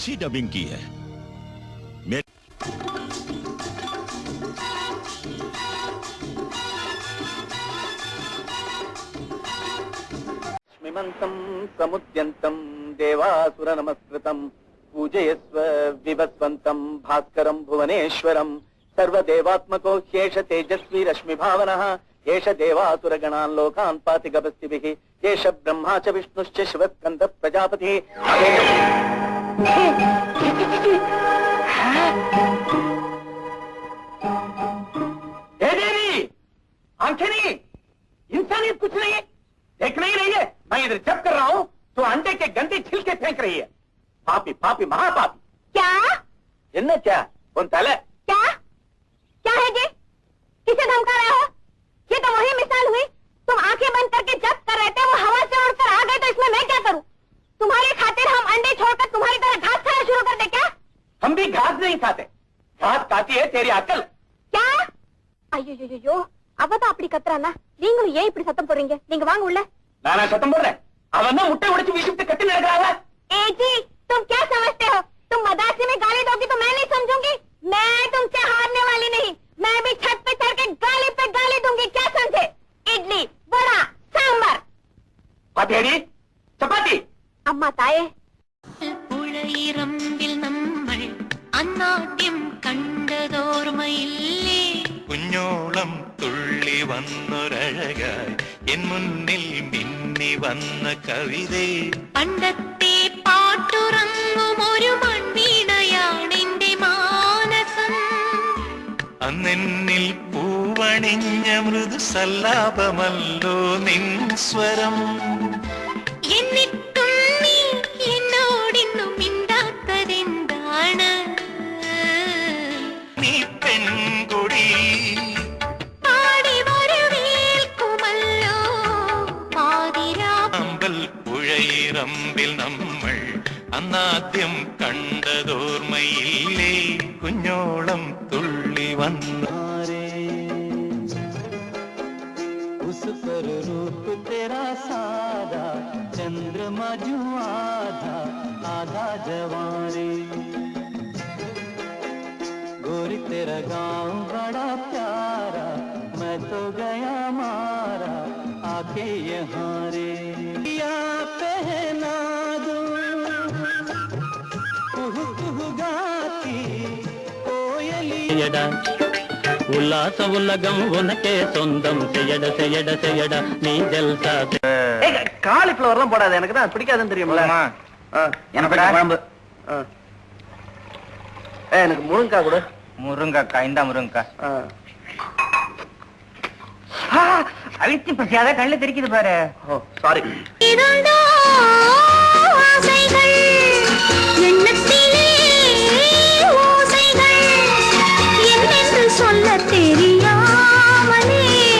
अच्छी डबिंग की है। स्मिमन्तं समुद्यन्तं देवासुर नमस्कृतं पूजयस्व विवस्वन्तं भास्करं भुवनेश्वरं सर्वदेवात्मको ह्येष तेजस्वी रश्मि भावनः एष देवासुरगणान् लोकान् पाति गभस्तिभिः एष ब्रह्मा च विष्णुश्च शिवस्कन्द प्रजापतिः। हे देवी, आंखें नहीं, इंसानियत कुछ नहीं है, देखना ही नहीं है। मैं इधर जब कर रहा हूँ तो अंडे के गंदे छिलके फेंक रही है। पापी पापी महापापी। क्या इन्हें क्या उन तले क्या क्या है ये? किसे धमका रहे हो? ये तो वही मिसाल हुई, तुम आंखें बंद करके जब कर रहे थे, वो हवा से उड़कर आ गए, तो इसमें मैं क्या करूं? तुम्हारी खातिर हम अंडे छोड़कर तुम्हारी तरह घास खाना शुरू कर दे क्या? हम भी घास नहीं खाते, घास खाती है तेरी अकल। क्या? ஐயோ அவதான் அப்படி கத்துறானா? நீங்களும் ஏன் இப்படி சத்தம் போடுறீங்க? நீங்க வாங்க உள்ள. நானா சத்தம் போடுறேன்? அவன் தான் முட்டை உடைச்சு வீசிட்டு கட்டி நடக்கிறாங்க। ए जी, तुम क्या समझते हो? तुम मदासी में गाली दोगी तो मैं नहीं समझूंगी। मैं तुमसे हारने वाली नहीं, मैं भी छत पे चढ़ के गाली पे गाली दूंगी, क्या समझे? इडली, वड़ा, सांबर, पतेड़ी, चपाती। अम्मा ताये പുഴയിറമ്പിൽ നമ്മൾ അന്നാദ്യം കണ്ടതോർമ്മയില്ലേ കുഞ്ഞോളം തുള്ളി വന്നൊരഴകായി എൻ മുന്നിൽ മിന്നി വന്ന കവിതേ പണ്ടത്തെ പാട്ടുറങ്ങും ഒരു മൺവീണയാണെന്റെ മാനസം അന്നെന്നിൽ പൂവണിഞ്ഞ മൃദു സല്ലാപമല്ലോ നിൻ സ്വരം എന്നിട്ടും നീ എന്നോടിന്നും മിണ്ടാത്തതെന്താണ് നീ പെൺകുടി പാടി വരവേൽക്കുമല്ലോ പാതിരാ അമ്പൽ പുഴയിറമ്പിൽ നമ്മൾ അന്നാദ്യം കണ്ടതോർമ്മയില്ലേ കുഞ്ഞോളം തുള്ളി വന്നാരേ उस पर रूप तेरा सादा चंद्रमा जो आधा आधा जवानी गोरी तेरा गांव बड़ा प्यारा मैं तो गया मारा आके यहाँ रे या पहना दूं कुहू कुहू गाती कोयली ఉల్లాస ఉల్లగం ఉనకే సొందం செய்யட செய்யட செய்யட நீ ஜல்சா காலிஃப்ளவர்லாம் போடாத, எனக்கு தான் பிடிக்காதுன்னு தெரியுமில்ல. எனக்கு குழம்பு. எனக்கு முருங்கக்காய் கொடு. முருங்கக்காய், இந்த முருங்கக்காய். அவிச்சு பசியாத கண்ணு தெரிக்குது பாரு. ஓ சாரி.